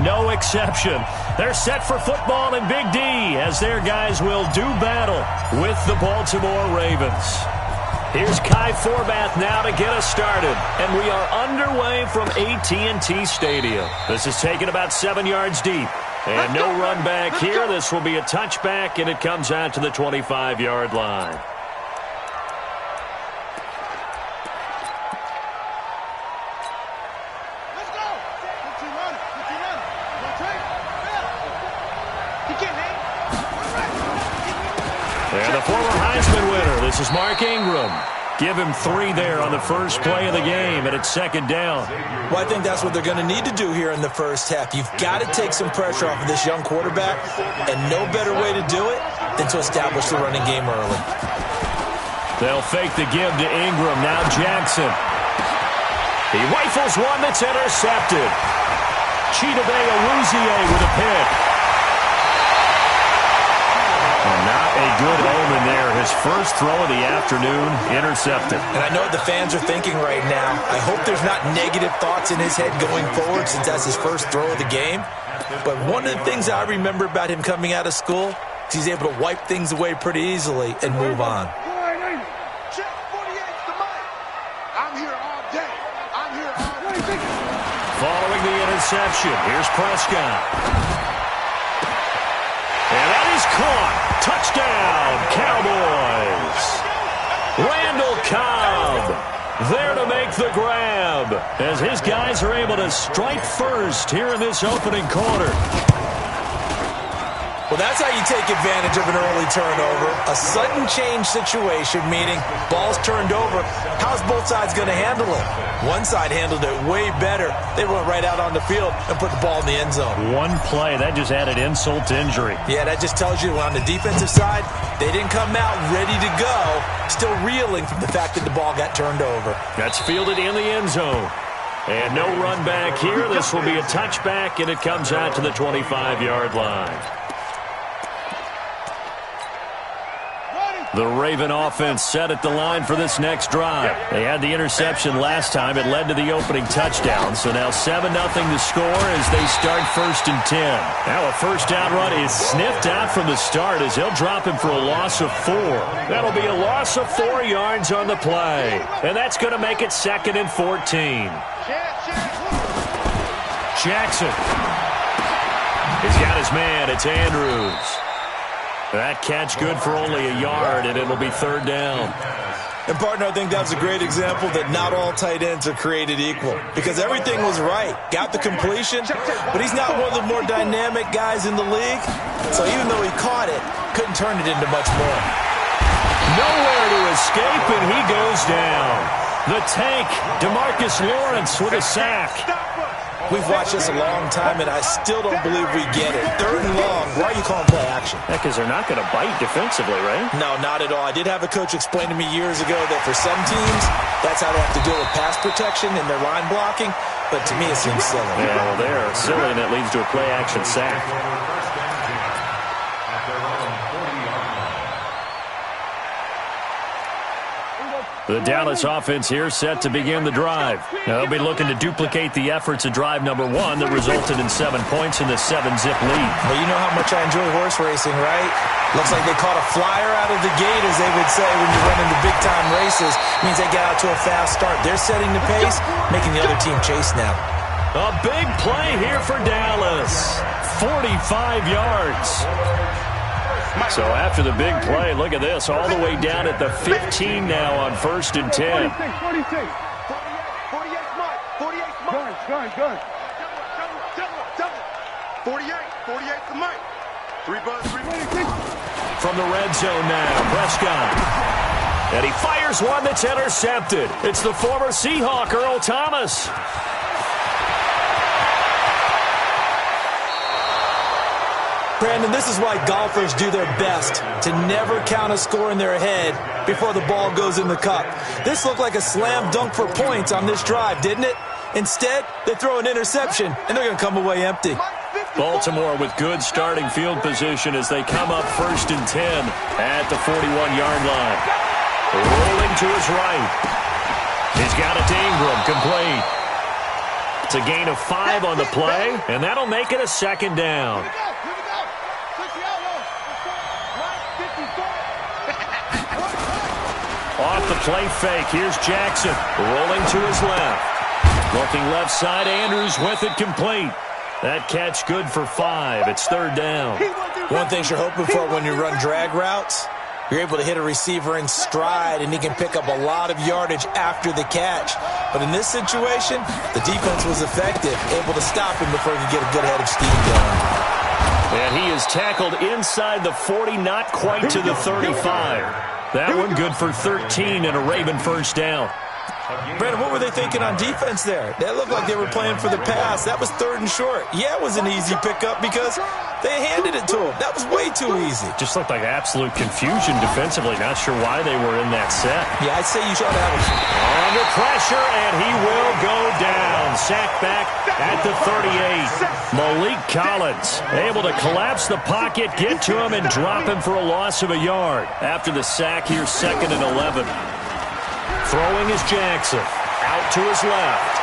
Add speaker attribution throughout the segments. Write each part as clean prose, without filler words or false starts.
Speaker 1: no exception. They're set for football in Big D as their guys will do battle with the Baltimore Ravens. Here's Kai Forbath now to get us started. And we are underway from AT&T Stadium. This is taken about 7 yards deep. And no run back here. This will be a touchback, and it comes out to the 25-yard line. And the former Heisman winner, this is Mark Ingram. Give him 3 there on the first play of the game, and it's second down.
Speaker 2: Well, I think that's what they're going to need to do here in the first half. You've got to take some pressure off of this young quarterback, and no better way to do it than to establish the running game early.
Speaker 1: They'll fake the give to Ingram. Now Jackson. He rifles one that's intercepted. Chidobe Awuzie with a pick. Not a good omen there. His first throw of the afternoon intercepted.
Speaker 2: And I know what the fans are thinking right now. I hope there's not negative thoughts in his head going forward since that's his first throw of the game. But one of the things I remember about him coming out of school is he's able to wipe things away pretty easily and move on.
Speaker 1: Following the interception, here's Prescott. And that is caught. Touchdown, Cowboys. Randall Cobb there to make the grab as his guys are able to strike first here in this opening quarter.
Speaker 2: Well, that's how you take advantage of an early turnover. A sudden change situation, meaning ball's turned over. How's both sides going to handle it? One side handled it way better. They went right out on the field and put the ball in the end zone.
Speaker 1: One play, that just added insult to injury.
Speaker 2: Yeah, that just tells you on the defensive side, they didn't come out ready to go, still reeling from the fact that the ball got turned over.
Speaker 1: That's fielded in the end zone. And no run back here. This will be a touchback, and it comes out to the 25-yard line. The Raven offense set at the line for this next drive. They had the interception last time. It led to the opening touchdown. So now 7-0 to score as they start 1st and 10. Now a first down run is sniffed out from the start as they'll drop him for a loss of 4. That'll be a loss of 4 yards on the play. And that's going to make it 2nd and 14. Jackson. He's got his man. It's Andrews. That catch good for only a yard, and it'll be 3rd down.
Speaker 2: And, partner, I think that's a great example that not all tight ends are created equal because everything was right. Got the completion, but he's not one of the more dynamic guys in the league. So even though he caught it, couldn't turn it into much more.
Speaker 1: Nowhere to escape, and he goes down. The tank, DeMarcus Lawrence with a sack.
Speaker 2: We've watched this a long time, and I still don't believe we get it. 3rd and long. Why are you calling play action?
Speaker 1: Because they're not going to bite defensively, right?
Speaker 2: No, not at all. I did have a coach explain to me years ago that for some teams, that's how they have to deal with pass protection and their line blocking. But to me, it seems silly.
Speaker 1: Yeah, well, they're silly, and that leads to a play action sack. The Dallas offense here set to begin the drive. Now they'll be looking to duplicate the efforts of drive number 1 that resulted in 7 points in the 7-zip lead.
Speaker 2: Well, you know how much I enjoy horse racing, right? Looks like they caught a flyer out of the gate, as they would say when you're running the big-time races. Means they get out to a fast start. They're setting the pace, making the other team chase now.
Speaker 1: A big play here for Dallas. 45 yards. So after the big play, look at this, all the way down at the 15 now on 1st and 10.
Speaker 3: 48, gun. 48 to Mike. 3 buzz, 3
Speaker 1: From the red zone now, Prescott. And he fires one that's intercepted. It's the former Seahawk, Earl Thomas.
Speaker 2: Brandon, this is why golfers do their best to never count a score in their head before the ball goes in the cup. This looked like a slam dunk for points on this drive, didn't it? Instead, they throw an interception, and they're going to come away empty.
Speaker 1: Baltimore with good starting field position as they come up 1st and 10 at the 41-yard line. Rolling to his right. He's got it to Ingram, complete. It's a gain of 5 on the play, and that'll make it a second down. Off the play fake, here's Jackson, rolling to his left. Looking left side, Andrews with it complete. That catch good for 5. It's third down.
Speaker 2: One thing you're hoping for when you run drag routes, you're able to hit a receiver in stride, and he can pick up a lot of yardage after the catch. But in this situation, the defense was effective, able to stop him before he could get a good head of steam going.
Speaker 1: And he is tackled inside the 40, not quite to the 35. That one good for 13 and a Raven first down.
Speaker 2: Brandon, what were they thinking on defense there? That looked like they were playing for the pass. That was third and short. Yeah, it was an easy pickup because they handed it to him. That was way too easy.
Speaker 1: Just looked like absolute confusion defensively. Not sure why they were in that set.
Speaker 2: Yeah, I'd say you should have it.
Speaker 1: Under pressure, and he will go down. Sacked back at the 38. Malik Collins able to collapse the pocket, get to him, and drop him for a loss of a yard. After the sack, here's 2nd and 11. Throwing is Jackson. Out to his left.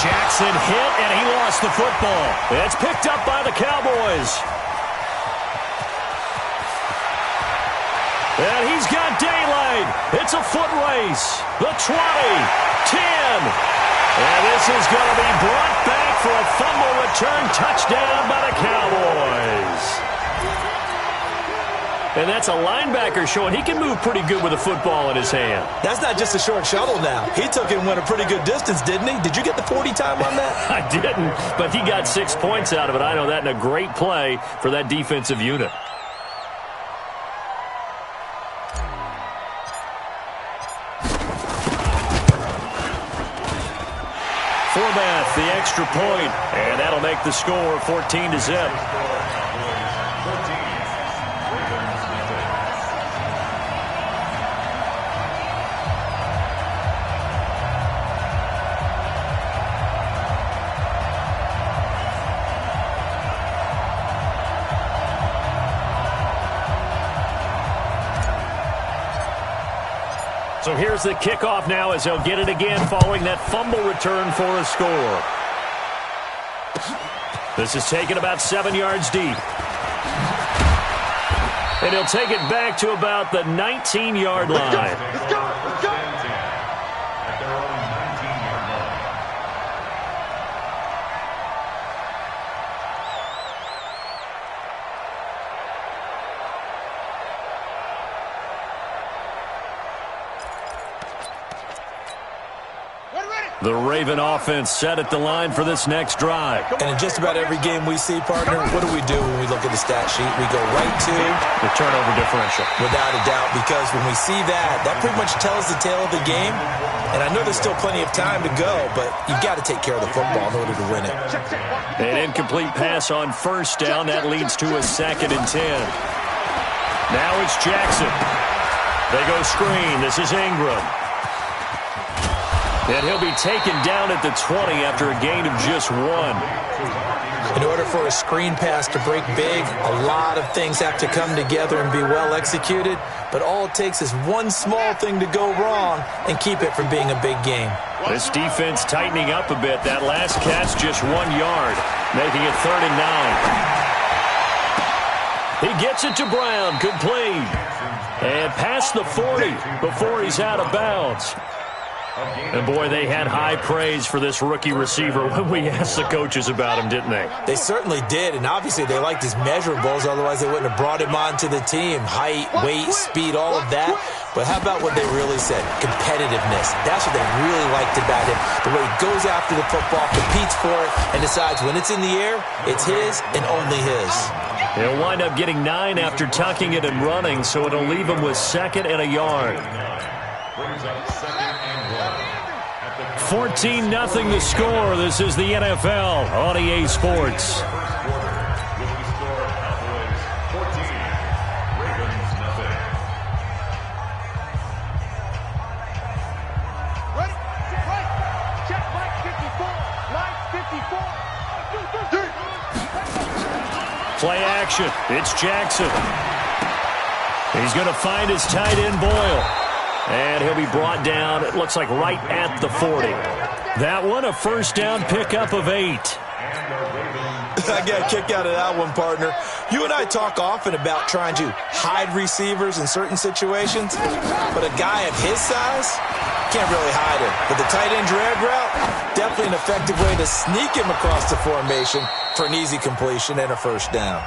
Speaker 1: Jackson hit, and he lost the football. It's picked up by the Cowboys. And he's got daylight. It's a foot race. The 20, 10. And this is going to be brought back for a fumble return touchdown by the Cowboys. And that's a linebacker showing he can move pretty good with a football in his hand.
Speaker 2: That's not just a short shuttle now. He took it and went a pretty good distance, didn't he? Did you get the 40 time on that?
Speaker 1: I didn't, but he got 6 points out of it. I know that in a great play for that defensive unit. Forbath, the extra point, and that'll make the score 14-0. So here's the kickoff now as they'll get it again following that fumble return for a score. This is taken about 7 yards deep. And he'll take it back to about the 19-yard line.
Speaker 3: Let's go.
Speaker 1: The Raven offense set at the line for this next drive.
Speaker 2: And in just about every game we see, partner, what do we do when we look at the stat sheet? We go right to
Speaker 1: the turnover differential.
Speaker 2: Without a doubt, because when we see that, that pretty much tells the tale of the game. And I know there's still plenty of time to go, but you've got to take care of the football in order to win it.
Speaker 1: An incomplete pass on first down. That leads to a 2nd and 10. Now it's Jackson. They go screen. This is Ingram. And he'll be taken down at the 20 after a gain of just 1.
Speaker 2: In order for a screen pass to break big, a lot of things have to come together and be well executed. But all it takes is one small thing to go wrong and keep it from being a big game.
Speaker 1: This defense tightening up a bit. That last catch just 1 yard, making it 3rd and 9. He gets it to Brown. Good play. And past the 40 before he's out of bounds. And, boy, they had high praise for this rookie receiver when we asked the coaches about him, didn't they?
Speaker 2: They certainly did, and obviously they liked his measurables. Otherwise, they wouldn't have brought him onto the team. Height, weight, speed, all of that. But how about what they really said? Competitiveness. That's what they really liked about him. The way he goes after the football, competes for it, and decides when it's in the air, it's his and only his.
Speaker 1: He'll wind up getting 9 after tucking it and running, so it'll leave him with 2nd and a yard. 14-0 the score. This is the NFL on EA Sports. Play action. It's Jackson. He's going to find his tight end Boyle. And he'll be brought down, it looks like right at the 40. That one, a first down pickup of 8.
Speaker 2: I got a kick out of that one, partner. You and I talk often about trying to hide receivers in certain situations, but a guy of his size can't really hide him. But the tight end drag route, definitely an effective way to sneak him across the formation for an easy completion and a first down.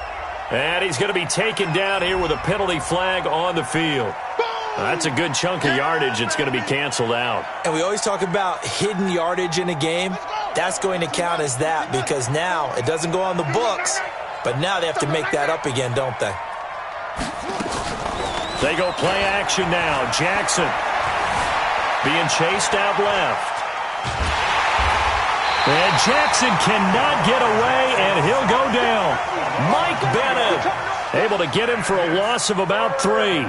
Speaker 1: And he's going to be taken down here with a penalty flag on the field. That's a good chunk of yardage. It's going to be canceled out.
Speaker 2: And we always talk about hidden yardage in a game. That's going to count as that because now it doesn't go on the books, but now they have to make that up again, don't they?
Speaker 1: They go play action now. Jackson being chased out left. And Jackson cannot get away, and he'll go down. Mike Bennett able to get him for a loss of about 3.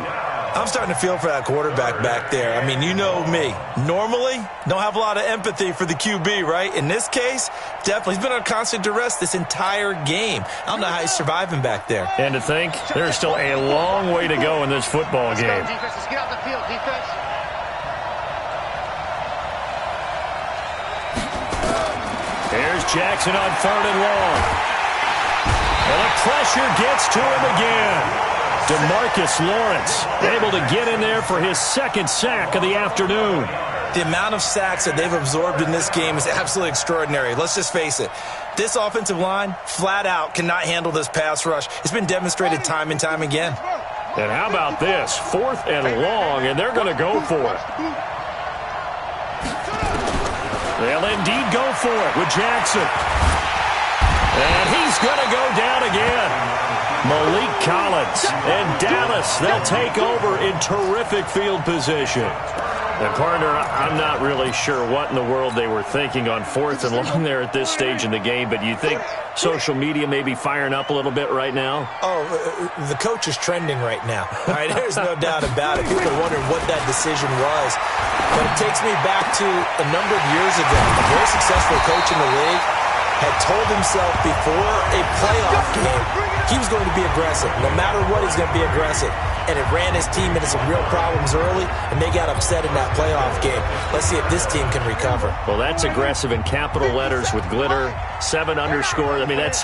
Speaker 2: I'm starting to feel for that quarterback back there. I mean, you know me. Normally, don't have a lot of empathy for the QB, right? In this case, definitely. He's been on constant duress this entire game. I don't know how he's surviving back there.
Speaker 1: And to think, there's still a long way to go in this football game.
Speaker 3: Let's get out the field, defense.
Speaker 1: Here's Jackson on 3rd and long. And the pressure gets to him again. DeMarcus Lawrence able to get in there for his 2nd sack of the afternoon.
Speaker 2: The amount of sacks that they've absorbed in this game is absolutely extraordinary. Let's just face it. This offensive line, flat out, cannot handle this pass rush. It's been demonstrated time and time again.
Speaker 1: And how about this? 4th and long, and they're going to go for it. They'll indeed go for it with Jackson. And he's going to go down again. Malik Collins and Dallas, they'll take over in terrific field position. And, partner, I'm not really sure what in the world they were thinking on 4th and long there at this stage in the game, but you think social media may be firing up a little bit right now?
Speaker 2: Oh, the coach is trending right now. All right, there's no doubt about it. People are wondering what that decision was. But it takes me back to a number of years ago. A very successful coach in the league had told himself before a playoff game he was going to be aggressive. No matter what, he's going to be aggressive. And it ran his team into some real problems early, and they got upset in that playoff game. Let's see if this team can recover.
Speaker 1: Well, that's aggressive in capital letters with glitter, 7 underscore. I mean, that's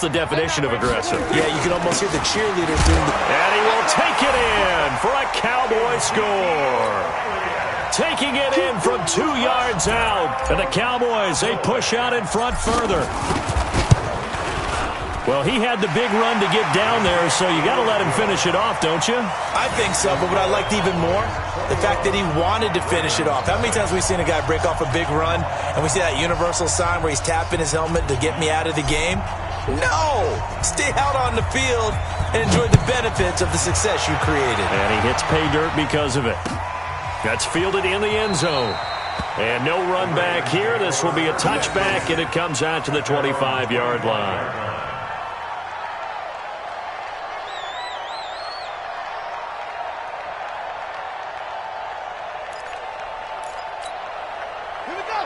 Speaker 1: the definition of aggressive.
Speaker 2: Yeah, you can almost hear the cheerleaders doing the...
Speaker 1: And he will take it in for a Cowboy score. Taking it in from 2 yards out. And the Cowboys, they push out in front further. Well, he had the big run to get down there, so you got to let him finish it off, don't you?
Speaker 2: I think so, but what I liked even more, the fact that he wanted to finish it off. How many times have we seen a guy break off a big run, and we see that universal sign where he's tapping his helmet to get me out of the game? No! Stay out on the field and enjoy the benefits of the success you created.
Speaker 1: And he hits pay dirt because of it. That's fielded in the end zone. And no run back here. This will be a touchback, and it comes out to the 25-yard line.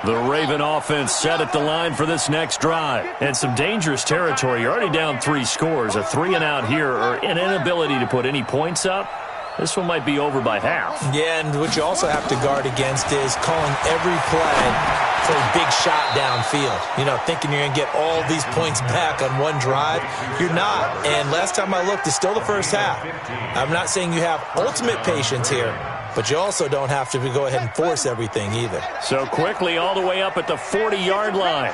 Speaker 1: The Raven offense set at the line for this next drive. And some dangerous territory. You're already down 3 scores. A 3-and-out here, or an inability to put any points up. This one might be over by half.
Speaker 2: Yeah, and what you also have to guard against is calling every play for a big shot downfield. You know, thinking you're going to get all these points back on one drive. You're not. And last time I looked, it's still the first half. I'm not saying you have ultimate patience here, but you also don't have to go ahead and force everything either.
Speaker 1: So quickly all the way up at the 40-yard line.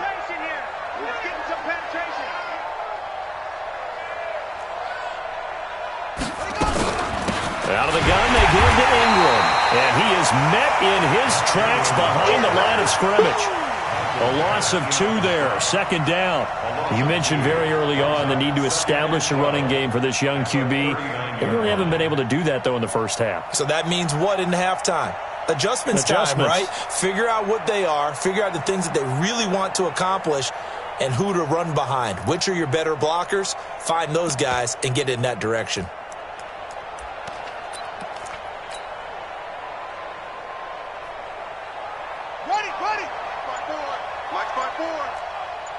Speaker 1: Out of the gun, they give him to Ingram. And he is met in his tracks behind the line of scrimmage. A loss of 2 there, 2nd down. You mentioned very early on the need to establish a running game for this young QB. They really haven't been able to do that, though, in the first half.
Speaker 2: So that means what in halftime? Adjustments time, right? Figure out what they are. Figure out the things that they really want to accomplish and who to run behind. Which are your better blockers? Find those guys and get in that direction.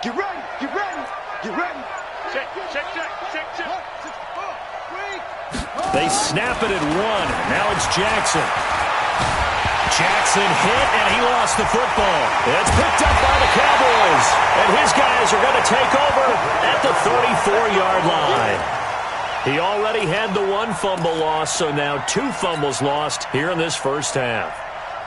Speaker 3: Get ready, get ready, get ready. Check.
Speaker 1: They snap it at 1. Now it's Jackson. Jackson hit, and he lost the football. It's picked up by the Cowboys, and his guys are going to take over at the 34-yard line. He already had the one fumble loss, so now 2 fumbles lost here in this first half.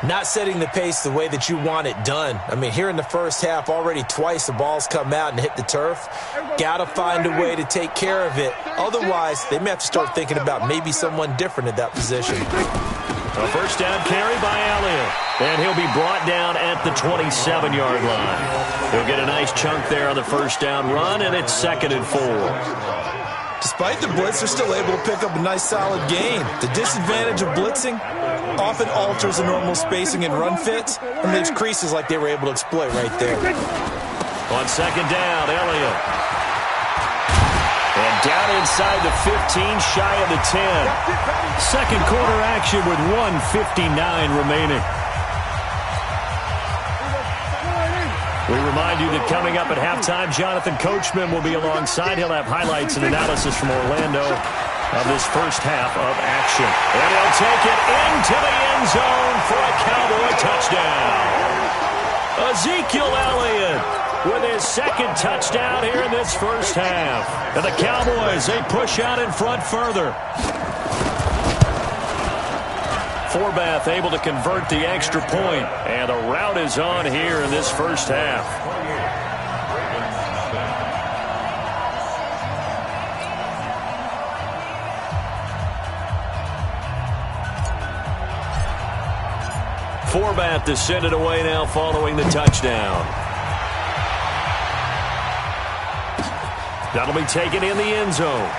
Speaker 2: Not setting the pace the way that you want it done. I mean, here in the first half, already twice the ball's come out and hit the turf. Got to find a way to take care of it. Otherwise, they may have to start thinking about maybe someone different at that position.
Speaker 1: A first down carry by Elliott. And he'll be brought down at the 27-yard line. He'll get a nice chunk there on the first down run, and it's 2nd and 4.
Speaker 2: Despite the blitz, they're still able to pick up a nice solid gain. The disadvantage of blitzing often alters the normal spacing and run fits and leaves creases like they were able to exploit right there.
Speaker 1: On 2nd down, Elliott. And down inside the 15, shy of the 10. Second quarter action with 1:59 remaining. We remind you that coming up at halftime, Jonathan Coachman will be alongside. He'll have highlights and analysis from Orlando of this first half of action. And he'll take it into the end zone for a Cowboy touchdown. Ezekiel Elliott with his 2nd touchdown here in this first half. And the Cowboys, they push out in front further. Forbath able to convert the extra point, and the rout is on here in this first half. Forbath to send it away now following the touchdown. That'll be taken in the end zone.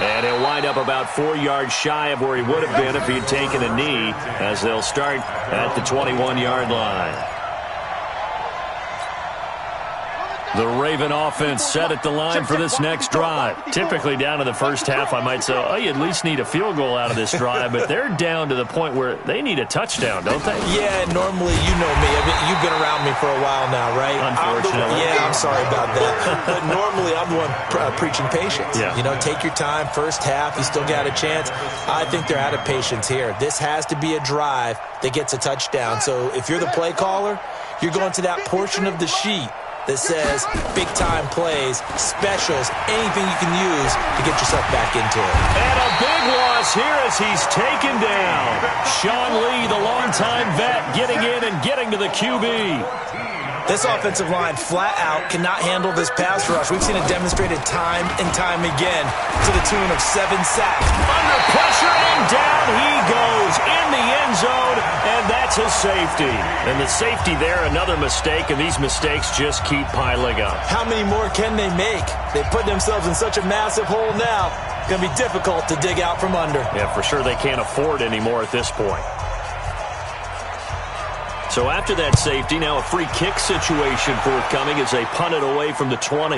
Speaker 1: And he'll wind up about 4 yards shy of where he would have been if he had taken a knee, as they'll start at the 21-yard line. The Raven offense set at the line for this next drive. Typically down to the first half, I might say, oh, you at least need a field goal out of this drive, but they're down to the point where they need a touchdown, don't they?
Speaker 2: Yeah, normally, you know me. I mean, you've been around me for a while now, right?
Speaker 1: Unfortunately.
Speaker 2: I'm sorry about that. But normally, I'm the one preaching patience.
Speaker 1: Yeah.
Speaker 2: You know, take your time. First half, you still got a chance. I think they're out of patience here. This has to be a drive that gets a touchdown. So if you're the play caller, you're going to that portion of the sheet that says big-time plays, specials, anything you can use to get yourself back into it.
Speaker 1: And a big loss here as he's taken down. Sean Lee, the longtime vet, getting in and getting to the QB.
Speaker 2: This offensive line flat out cannot handle this pass rush. We've seen it demonstrated time and time again to the tune of 7 sacks.
Speaker 1: Under pressure, and down he goes in the end zone, and that's a safety. And the safety there, another mistake, and these mistakes just keep piling up.
Speaker 2: How many more can they make? They put themselves in such a massive hole now. It's going to be difficult to dig out from under.
Speaker 1: Yeah, for sure they can't afford anymore at this point. So after that safety, now a free kick situation forthcoming as they punt it away from the 20.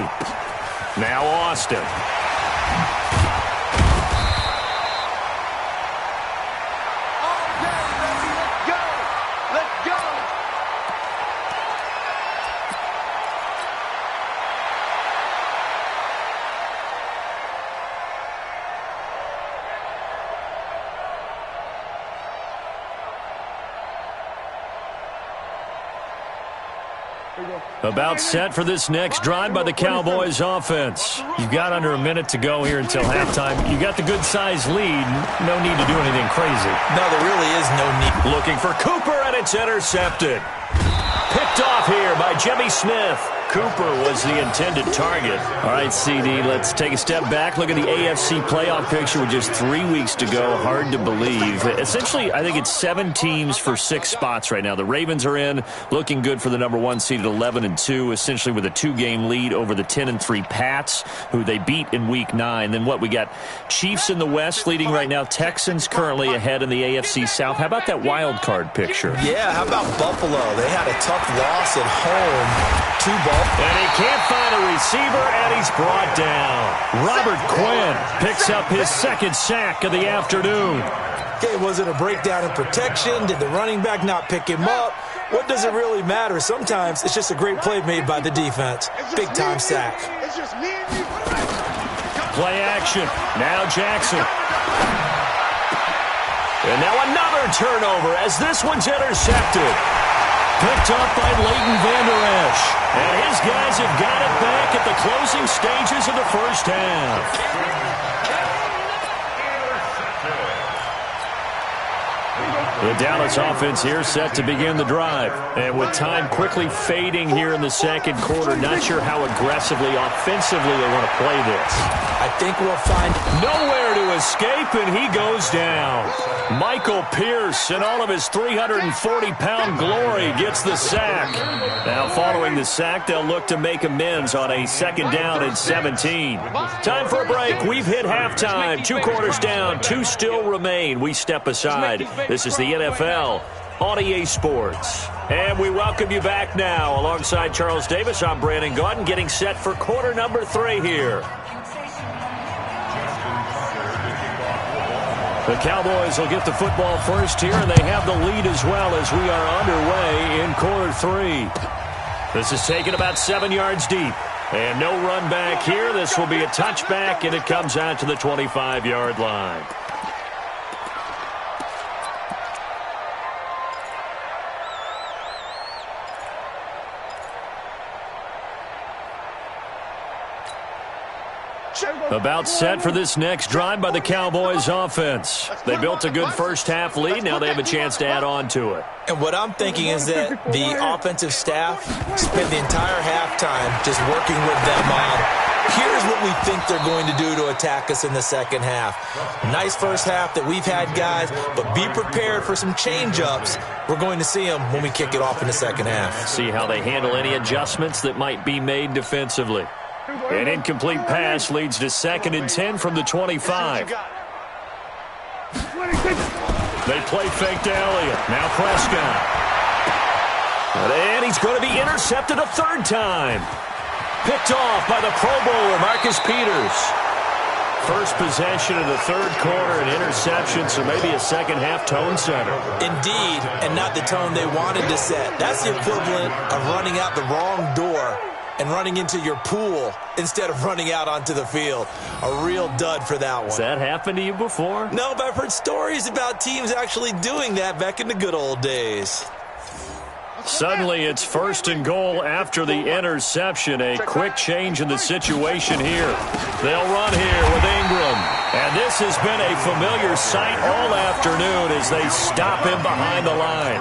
Speaker 1: Now Austin. About set for this next drive by the Cowboys offense. You've got under a minute to go here until halftime. You got the good-sized lead. No need to do anything crazy.
Speaker 2: No, there really is no need.
Speaker 1: Looking for Cooper, and it's intercepted. Picked off here by Jimmy Smith. Cooper was the intended target. All right, CD, let's take a step back. Look at the AFC playoff picture with just 3 weeks to go. Hard to believe. Essentially, I think it's 7 teams for 6 spots right now. The Ravens are in, looking good for the number 1 seed at 11-2, essentially with a 2-game lead over the 10-3 Pats, who they beat in Week 9. Then what, we got Chiefs in the West leading right now. Texans currently ahead in the AFC South. How about that wild card picture?
Speaker 2: Yeah, how about Buffalo? They had a tough loss at home to Buffalo.
Speaker 1: And he can't find a receiver, and he's brought down. Robert Quinn picks up his 2nd sack of the afternoon.
Speaker 2: Okay, was it a breakdown in protection? Did the running back not pick him up? What does it really matter? Sometimes it's just a great play made by the defense. Big-time sack.
Speaker 1: Play action. Now Jackson. And now another turnover as this one's intercepted. Picked up by Leighton Vander Esch. And his guys have got it back at the closing stages of the first half. The Dallas offense here set to begin the drive. And with time quickly fading here in the second quarter, not sure how aggressively, offensively they want to play this.
Speaker 2: I think we'll find
Speaker 1: nowhere to escape, and he goes down. Michael Pierce, in all of his 340-pound glory, gets the sack. Now, following the sack, they'll look to make amends on a second down and 17. Time for a break. We've hit halftime. 2 quarters down. 2 still remain. We step aside. This is the NFL on EA Sports. And we welcome you back now. Alongside Charles Davis, I'm Brandon Gaudin, getting set for quarter number 3 here. The Cowboys will get the football first here, and they have the lead as well as we are underway in quarter 3. This is taken about 7 yards deep. And no run back here. This will be a touchback, and it comes out to the 25-yard line. About set for this next drive by the Cowboys offense. They built a good first half lead. Now they have a chance to add on to it.
Speaker 2: And what I'm thinking is that the offensive staff spent the entire halftime just working with them on, here's what we think they're going to do to attack us in the second half. Nice first half that we've had, guys, but be prepared for some change-ups. We're going to see them when we kick it off in the second half.
Speaker 1: See how they handle any adjustments that might be made defensively. An incomplete pass leads to 2nd and 10 from the 25. They play fake to Elliott. Now Prescott. And he's going to be intercepted a 3rd time. Picked off by the Pro Bowler, Marcus Peters. First possession of the 3rd quarter, an interception, so maybe a second-half tone setter.
Speaker 2: Indeed, and not the tone they wanted to set. That's the equivalent of running out the wrong door and running into your pool instead of running out onto the field. A real dud for that one.
Speaker 1: Has that happened to you before?
Speaker 2: No, but I've heard stories about teams actually doing that back in the good old days.
Speaker 1: Suddenly, it's 1st and goal after the interception. A quick change in the situation here. They'll run here with Ingram. And this has been a familiar sight all afternoon as they stop him behind the line.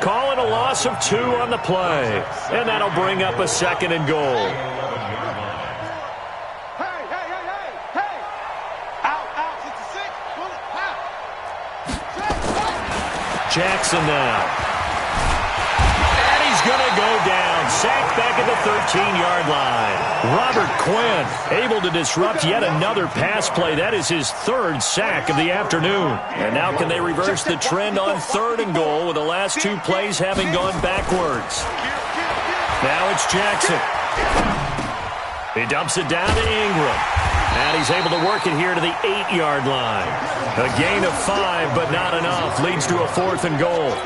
Speaker 1: Calling a loss of 2 on the play. And that'll bring up a 2nd and goal. Jackson now. Going to go down. Sacked back at the 13-yard line. Robert Quinn able to disrupt yet another pass play. That is his 3rd sack of the afternoon. And now can they reverse the trend on 3rd and goal with the last 2 plays having gone backwards. Now it's Jackson. He dumps it down to Ingram. And he's able to work it here to the 8-yard line. A gain of 5, but not enough. Leads to a 4th and goal.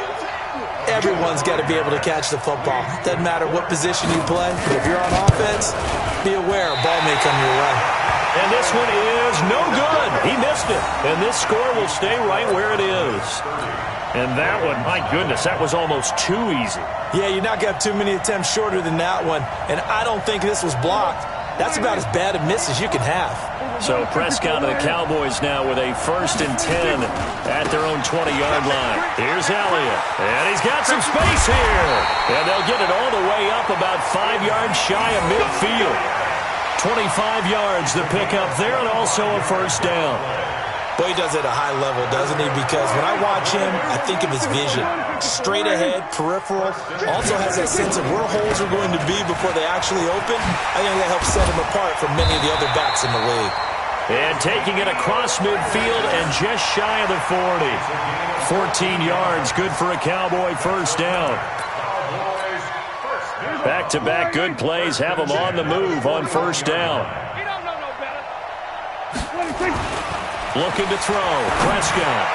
Speaker 2: Everyone's got to be able to catch the football. Doesn't matter what position you play, but if you're on offense, be aware a ball may come your way.
Speaker 1: And this one is no good. He missed it. And this score will stay right where it is. And that one, my goodness, that was almost too easy.
Speaker 2: Yeah, you're not going to have too many attempts shorter than that one. And I don't think this was blocked. That's about as bad a miss as you can have.
Speaker 1: So Prescott and the Cowboys now with a 1st and 10 at their own 20-yard line. Here's Elliott. And he's got some space here. And they'll get it all the way up about 5 yards shy of midfield. 25 yards the pickup there, and also a 1st down.
Speaker 2: Boy, he does it at a high level, doesn't he? Because when I watch him, I think of his vision. Straight ahead, peripheral. Also has that sense of where holes are going to be before they actually open. I think that helps set him apart from many of the other backs in the league.
Speaker 1: And taking it across midfield and just shy of the 40. 14 yards, good for a Cowboy 1st down. Back-to-back good plays have them on the move on 1st down. Looking to throw. Prescott.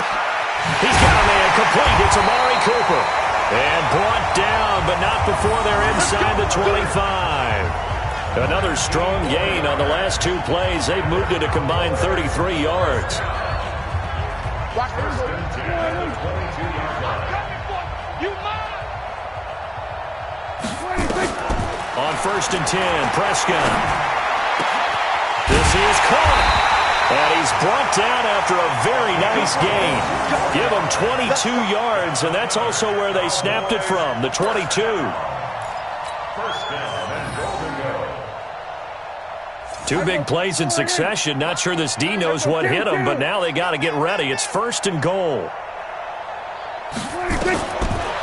Speaker 1: He's got a man complete. It's Amari Cooper. And brought down, but not before they're inside the 25. Another strong gain on the last 2 plays. They've moved it a combined 33 yards. On 1st and 10, Prescott. This is caught. And he's brought down after a very nice gain. Give him 22 yards, and that's also where they snapped it from, the 22. Two big plays in succession. Not sure this D knows what hit him, but now they got to get ready. It's 1st and goal.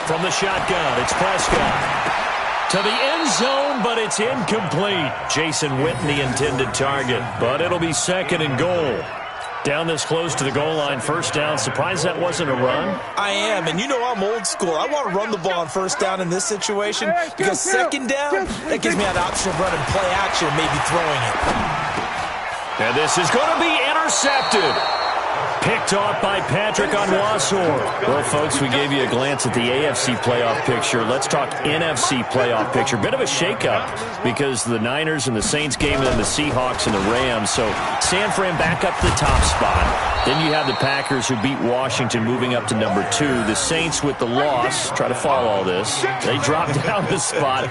Speaker 1: From the shotgun, it's Prescott. To the end zone, but it's incomplete. Jason Witten, the intended target, but it'll be 2nd and goal. Down this close to the goal line, 1st down. Surprised that wasn't a run?
Speaker 2: I am, and you know I'm old school. I want to run the ball on 1st down in this situation because 2nd down, that gives me an option of running play action, maybe throwing it.
Speaker 1: And this is going to be intercepted. Picked off by Patrick Onwuasor. Well, folks, we gave you a glance at the AFC playoff picture. Let's talk NFC playoff picture. Bit of a shakeup because the Niners and the Saints game and then the Seahawks and the Rams. So San Fran back up to the top spot. Then you have the Packers who beat Washington moving up to number 2. The Saints with the loss, try to follow all this. They drop down the spot,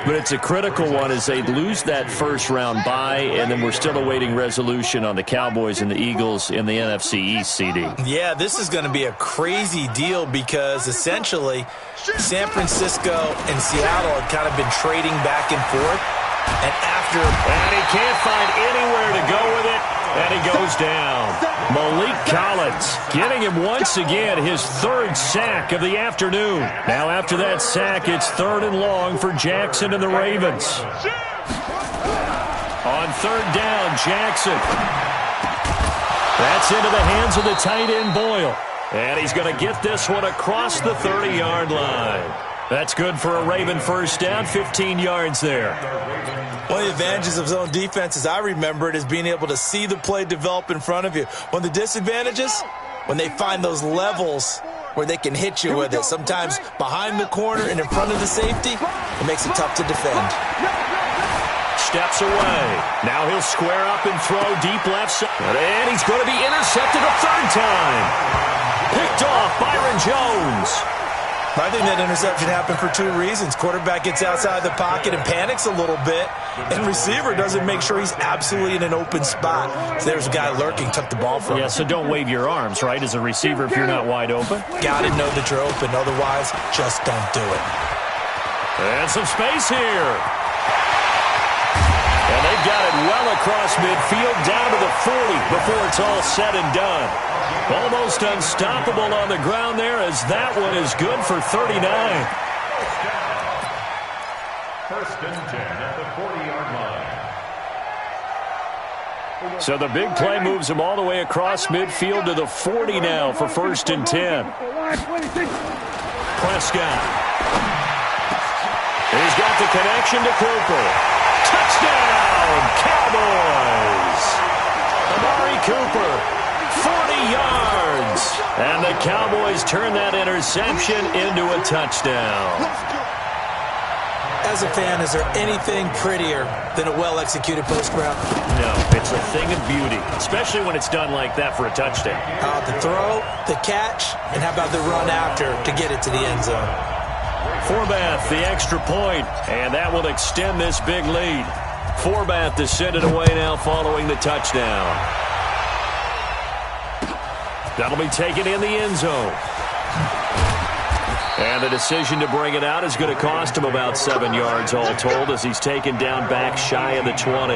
Speaker 1: but it's a critical one as they lose that first round bye, and then we're still awaiting resolution on the Cowboys and the Eagles in the NFC East, CD.
Speaker 2: Yeah, this is going to be a crazy deal because essentially San Francisco and Seattle have kind of been trading back and forth. And
Speaker 1: he can't find anywhere to go with it, and he goes down. Malik Collins getting him once again his 3rd sack of the afternoon. Now after that sack, it's 3rd and long for Jackson and the Ravens. On 3rd down, Jackson. That's into the hands of the tight end Boyle. And he's going to get this one across the 30-yard line. That's good for a Raven 1st down, 15 yards there.
Speaker 2: One of the advantages of zone defense, as I remember it, is being able to see the play develop in front of you. One of the disadvantages, when they find those levels where they can hit you with it, sometimes behind the corner and in front of the safety, it makes it tough to defend.
Speaker 1: Steps away. Now he'll square up and throw deep left side. And he's going to be intercepted a 3rd time. Picked off Byron Jones.
Speaker 2: I think that interception happened for 2 reasons. Quarterback gets outside the pocket and panics a little bit, and receiver doesn't make sure he's absolutely in an open spot. So there's a guy lurking, took the ball from him.
Speaker 1: Yeah, so don't wave your arms, right, as a receiver if you're not wide open?
Speaker 2: Got to know that you're open. Otherwise, just don't do it.
Speaker 1: And some space here. And they've got it well across midfield, down to the 40 before it's all said and done. Almost unstoppable on the ground there as that one is good for 39.
Speaker 4: 1st and 10 at the 40-yard line.
Speaker 1: So the big play moves him all the way across midfield to the 40 now for 1st and 10. Prescott. He's got the connection to Cooper. Touchdown, Cowboys! Amari Cooper. 40 yards. And the Cowboys turn that interception into a touchdown.
Speaker 2: As a fan, is there anything prettier than a well-executed post route?
Speaker 1: No, it's a thing of beauty, especially when it's done like that for a touchdown.
Speaker 2: The throw, the catch, and how about the run after to get it to the end zone?
Speaker 1: Forbath, the extra point, and that will extend this big lead. Forbath to send it away now following the touchdown. That'll be taken in the end zone. And the decision to bring it out is going to cost him about 7 yards all told as he's taken down back shy of the 20.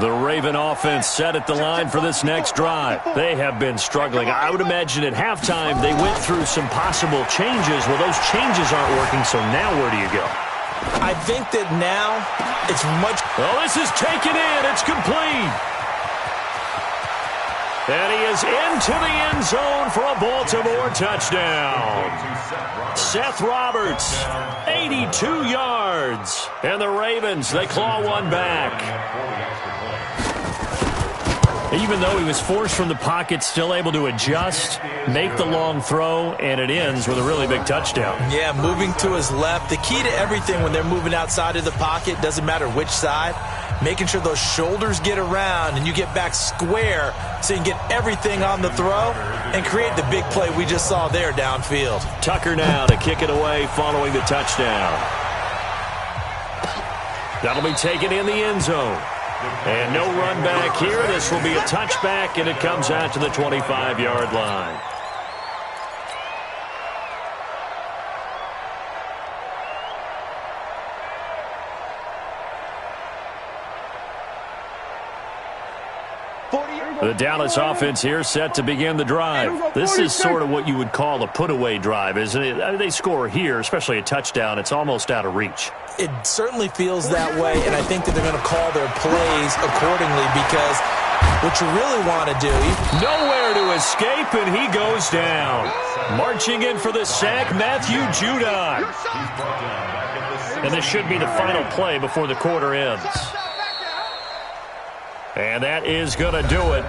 Speaker 1: The Raven offense set at the line for this next drive. They have been struggling. I would imagine at halftime they went through some possible changes. Well, those changes aren't working, so now where do you go?
Speaker 2: I think that now it's much...
Speaker 1: Well, this is taken in. It's complete. And he is into the end zone for a Baltimore touchdown. Seth Roberts, 82 yards. And the Ravens, they claw one back. Even though he was forced from the pocket, still able to adjust, make the long throw, and it ends with a really big touchdown.
Speaker 2: Yeah, moving to his left. The key to everything when they're moving outside of the pocket, doesn't matter which side, making sure those shoulders get around and you get back square so you can get everything on the throw and create the big play we just saw there downfield.
Speaker 1: Tucker now to kick it away following the touchdown. That'll be taken in the end zone. And no run back here. This will be a touchback, and it comes out to the 25-yard line. The Dallas offense here set to begin the drive. This is sort of what you would call a put-away drive, isn't it? They score here, especially a touchdown. It's almost out of reach.
Speaker 2: It certainly feels that way, and I think that they're going to call their plays accordingly because what you really want to do...
Speaker 1: Nowhere to escape, and he goes down. Marching in for the sack, Matthew Judon. And this should be the final play before the quarter ends. And that is going to do it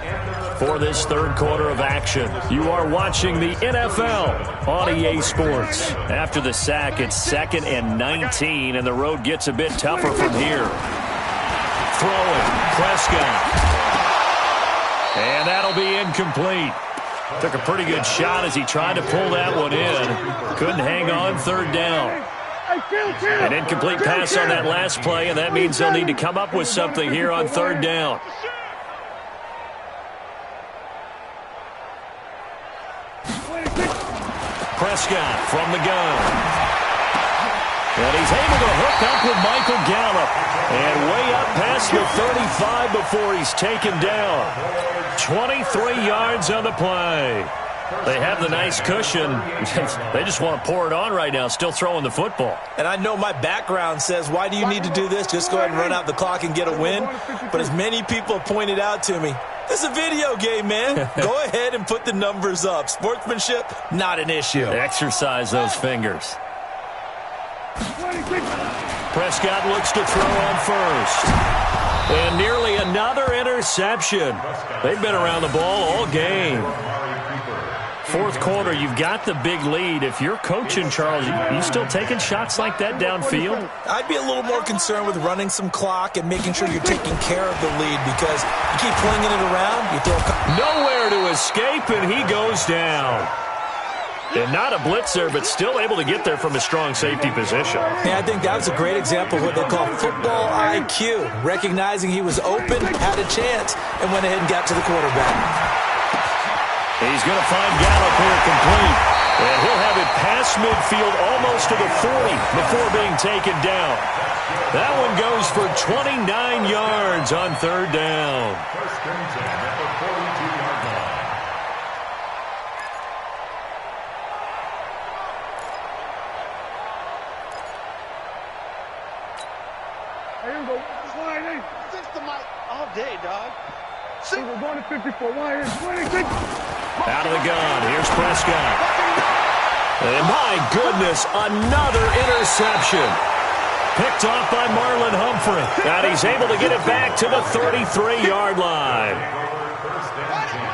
Speaker 1: for this third quarter of action. You are watching the NFL on EA Sports. After the sack, it's 2nd and 19, and the road gets a bit tougher from here. Throwing, Prescott. And that'll be incomplete. Took a pretty good shot as he tried to pull that one in. Couldn't hang on, third down. An incomplete pass on that last play, and that means they'll need to come up with something here on third down. Prescott from the gun. And he's able to hook up with Michael Gallup. And way up past the 35 before he's taken down. 23 yards on the play. They have the nice cushion. They just want to pour it on right now, still throwing the football.
Speaker 2: And I know my background says, why do you need to do this? Just go ahead and run out the clock and get a win. But as many people have pointed out to me, this is a video game, man. Go ahead and put the numbers up. Sportsmanship, not an issue.
Speaker 1: Exercise those fingers. Prescott looks to throw on first. And nearly another interception. They've been around the ball all game. Fourth quarter, you've got the big lead. If you're coaching, Charles, you still taking shots like that downfield?
Speaker 2: I'd be a little more concerned with running some clock and making sure you're taking care of the lead because you keep flinging it around. You throw
Speaker 1: nowhere to escape, and he goes down. And not a blitzer, but still able to get there from a strong safety position.
Speaker 2: Yeah, I think that was a great example of what they call football IQ. Recognizing he was open, had a chance, and went ahead and got to the quarterback.
Speaker 1: He's going to find Gallup here complete. And he'll have it past midfield almost to the 40 before being taken down. That one goes for 29 yards on third down.
Speaker 4: First and 10 at the 42-yard line.
Speaker 3: Here we go. Sliding. Six to Mike all day, dog. See, we're going to 54. Why is 26?
Speaker 1: Out of the gun. Here's Prescott. And my goodness, another interception. Picked off by Marlon Humphrey. And he's able to get it back to the 33-yard line.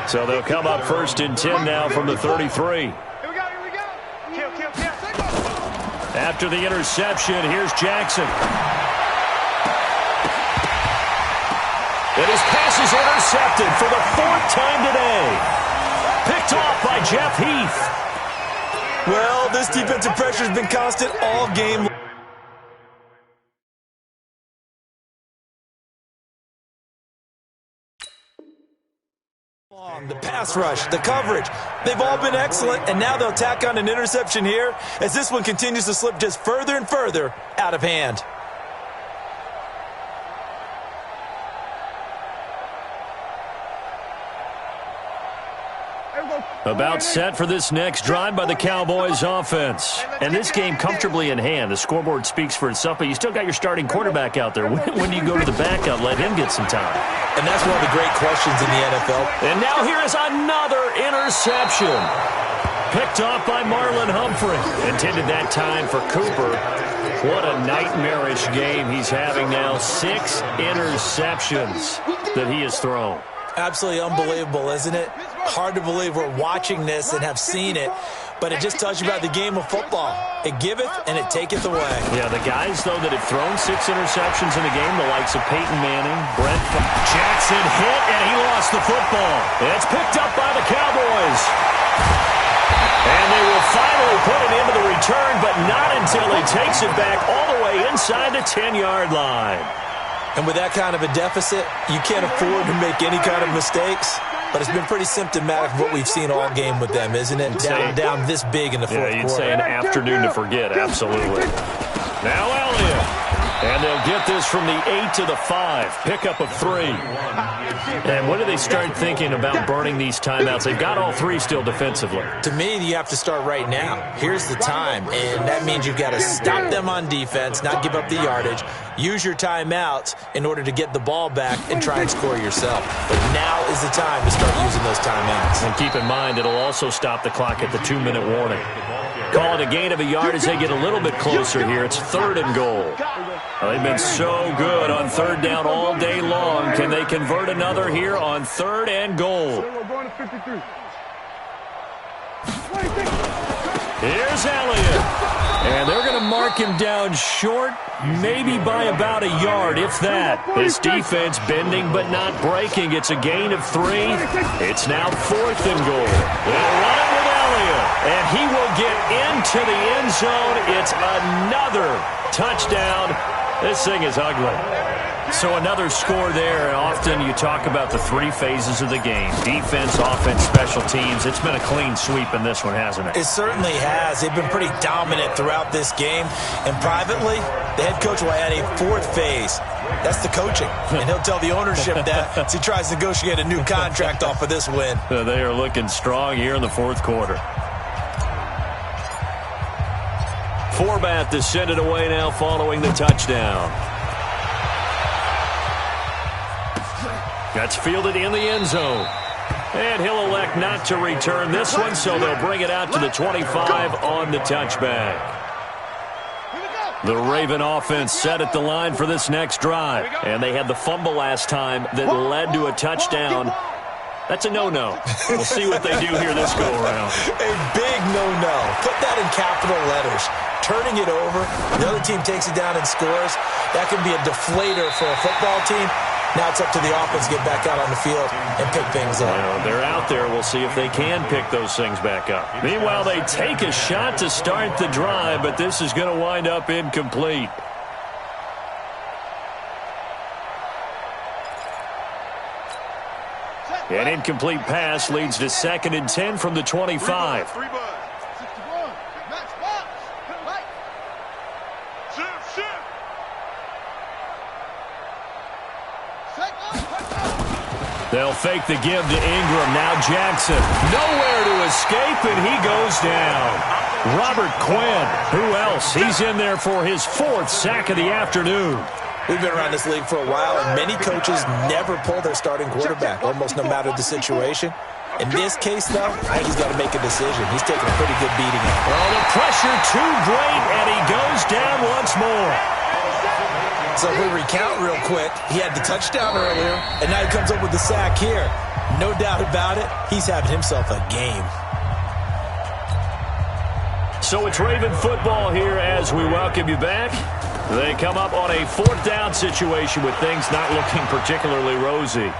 Speaker 1: So they'll come up first and 10 now from the 33.
Speaker 3: Here we go, here we go. Kill.
Speaker 1: After the interception, here's Jackson. And his pass is intercepted for the 4th time today. Picked off by Jeff Heath.
Speaker 2: Well, this defensive pressure has been constant all game. The pass rush, the coverage, they've all been excellent, and now they'll tack on an interception here as this one continues to slip just further and further out of hand.
Speaker 1: About set for this next drive by the Cowboys offense. And this game comfortably in hand. The scoreboard speaks for itself, but you still got your starting quarterback out there. When do you go to the backup, let him get some time?
Speaker 2: And that's one of the great questions in the NFL.
Speaker 1: And now here is another interception. Picked off by Marlon Humphrey. Intended that time for Cooper. What a nightmarish game he's having now. 6 interceptions that he has thrown.
Speaker 2: Absolutely unbelievable, isn't it? Hard to believe we're watching this and have seen it, but it just tells you about the game of football. It giveth and it taketh away.
Speaker 1: Yeah, the guys, though, that have thrown 6 interceptions in the game, the likes of Peyton Manning, Brent Jackson hit, and he lost the football. It's picked up by the Cowboys. And they will finally put it into the return, but not until he takes it back all the way inside the 10-yard line.
Speaker 2: And with that kind of a deficit, you can't afford to make any kind of mistakes. But it's been pretty symptomatic of what we've seen all game with them, isn't it? Down this big in the fourth quarter.
Speaker 1: Yeah, you'd say an afternoon to forget, absolutely. Now Elliott. And they'll get this from the 8 to the 5. Pickup of 3. And when do they start thinking about burning these timeouts? They've got all 3 still defensively.
Speaker 2: To me, you have to start right now. Here's the time. And that means you've got to stop them on defense, not give up the yardage. Use your timeouts in order to get the ball back and try and score yourself. But now is the time to start using those timeouts.
Speaker 1: And keep in mind, it'll also stop the clock at the 2-minute warning. Call it a gain of a yard as they get a little bit closer here. It's 3rd and goal. Well, they've been so good on 3rd down all day long. Can they convert another here on 3rd and goal? Here's Elliott. And they're going to mark him down short, maybe by about a yard, if that. This defense bending but not breaking. It's a gain of 3. It's now 4th and goal. They'll run it with Elliott. And he will get into the end zone. It's another touchdown. This thing is ugly. So another score there, and often you talk about the 3 phases of the game. Defense, offense, special teams. It's been a clean sweep in this one, hasn't it?
Speaker 2: It certainly has. They've been pretty dominant throughout this game. And privately, the head coach will add a 4th phase. That's the coaching. And he'll tell the ownership that as he tries to negotiate a new contract off of this win.
Speaker 1: They are looking strong here in the 4th quarter. Forbath to send it away now following the touchdown. That's fielded in the end zone. And he'll elect not to return this one, so they'll bring it out to the 25 on the touchback. The Raven offense set at the line for this next drive. And they had the fumble last time that led to a touchdown. That's a no-no. We'll see what they do here this go-around.
Speaker 2: A big no-no. Put that in capital letters. Turning it over, the other team takes it down and scores. That can be a deflator for a football team. Now it's up to the offense to get back out on the field and pick things up.
Speaker 1: Well, they're out there. We'll see if they can pick those things back up. Meanwhile, they take a shot to start the drive, but this is going to wind up incomplete. An incomplete pass leads to 2nd and 10 from the 25. They'll fake the give to Ingram. Now Jackson. Nowhere to escape, and he goes down. Robert Quinn. Who else? He's in there for his 4th sack of the afternoon.
Speaker 2: We've been around this league for a while, and many coaches never pull their starting quarterback, almost no matter the situation. In this case, though, I think he's got to make a decision. He's taking a pretty good beating.
Speaker 1: Well, the pressure too great, and he goes down once more.
Speaker 2: So if we recount real quick, he had the touchdown earlier, and now he comes up with the sack here. No doubt about it, he's having himself a game.
Speaker 1: So it's Raven football here as we welcome you back. They come up on a 4th down situation with things not looking particularly rosy.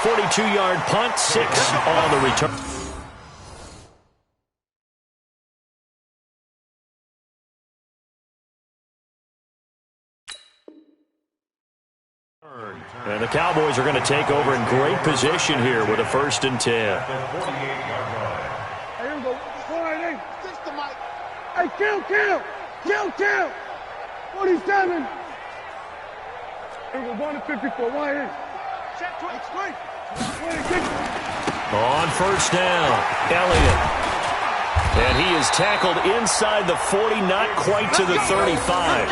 Speaker 1: 42-yard punt, 6 on the return. And the Cowboys are going to take over in great position here with a 1st and 10.
Speaker 3: Hey, kill! 47! We're going to 54. Why is?
Speaker 1: On 1st down, Elliott. And he is tackled inside the 40, not quite to the 35.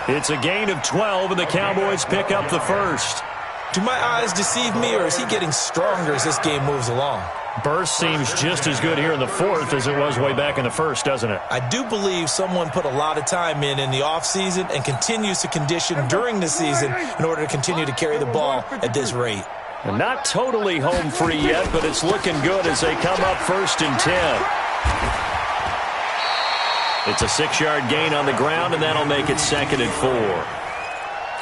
Speaker 1: It's a gain of 12, and the Cowboys pick up the 1st.
Speaker 2: Do my eyes deceive me, or is he getting stronger as this game moves along?
Speaker 1: Burst seems just as good here in the fourth as it was way back in the first, doesn't it?
Speaker 2: I do believe someone put a lot of time in the offseason and continues to condition during the season in order to continue to carry the ball at this rate.
Speaker 1: And not totally home free yet, but it's looking good as they come up 1st and 10. It's a 6-yard gain on the ground, and that'll make it 2nd and 4.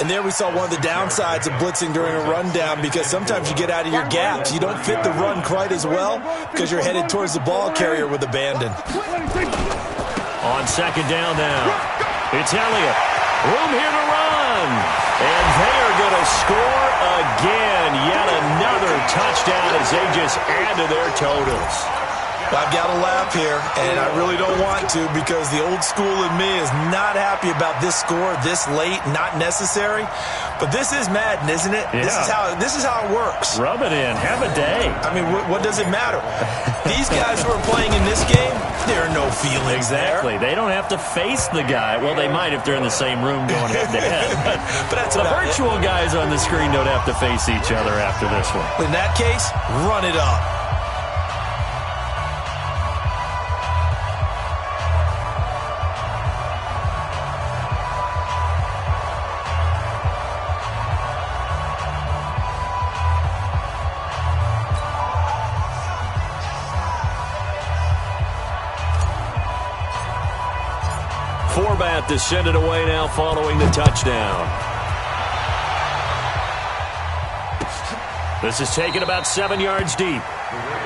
Speaker 2: And there we saw one of the downsides of blitzing during a rundown, because sometimes you get out of your gaps. You don't fit the run quite as well because you're headed towards the ball carrier with abandon.
Speaker 1: On 2nd down now, it's Elliott. Room here to run. And they are going to score again. Yet another touchdown as they just add to their totals.
Speaker 2: I've got to laugh here, and I really don't want to, because the old school in me is not happy about this score this late, not necessary. But this is Madden, isn't it?
Speaker 1: Yeah.
Speaker 2: This is how it works.
Speaker 1: Rub it in. Have a day.
Speaker 2: I mean, what does it matter? These guys who are playing in this game, there are no feelings
Speaker 1: Exactly.
Speaker 2: there.
Speaker 1: They don't have to face the guy. Well, they might if they're in the same room going head-to-head.
Speaker 2: But that's
Speaker 1: the
Speaker 2: about
Speaker 1: virtual guys on the screen don't have to face each other after this one.
Speaker 2: In that case, run it up.
Speaker 1: Forbat to send it away now following the touchdown. This is taken about 7 yards deep.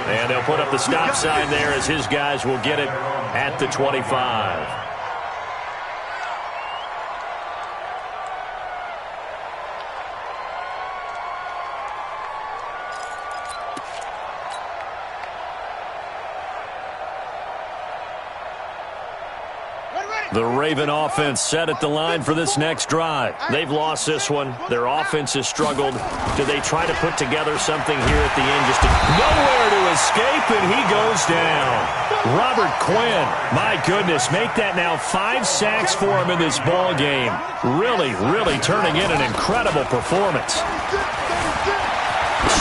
Speaker 1: And they'll put up the stop sign there as his guys will get it at the 25. The Raven offense set at the line for this next drive. They've lost this one. Their offense has struggled. Do they try to put together something here at the end? Just nowhere to escape, and he goes down. Robert Quinn, my goodness, make that now 5 sacks for him in this ball game. Really, really turning in an incredible performance.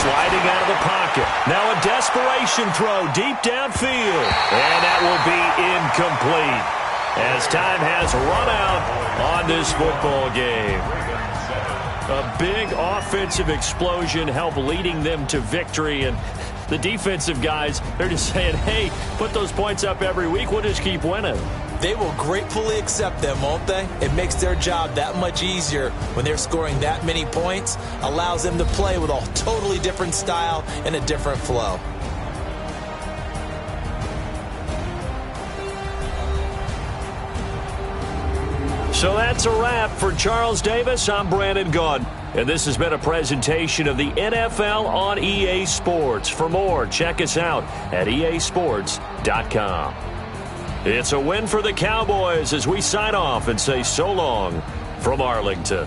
Speaker 1: Sliding out of the pocket. Now a desperation throw deep downfield. And that will be incomplete, as time has run out on this football game. A big offensive explosion helped leading them to victory, and the defensive guys, they're just saying, hey, put those points up every week, we'll just keep winning.
Speaker 2: They will gratefully accept them, won't they? It makes their job that much easier when they're scoring that many points, allows them to play with a totally different style and a different flow.
Speaker 1: So that's a wrap for Charles Davis. I'm Brandon Gaudin, and this has been a presentation of the NFL on EA Sports. For more, check us out at easports.com. It's a win for the Cowboys as we sign off and say so long from Arlington.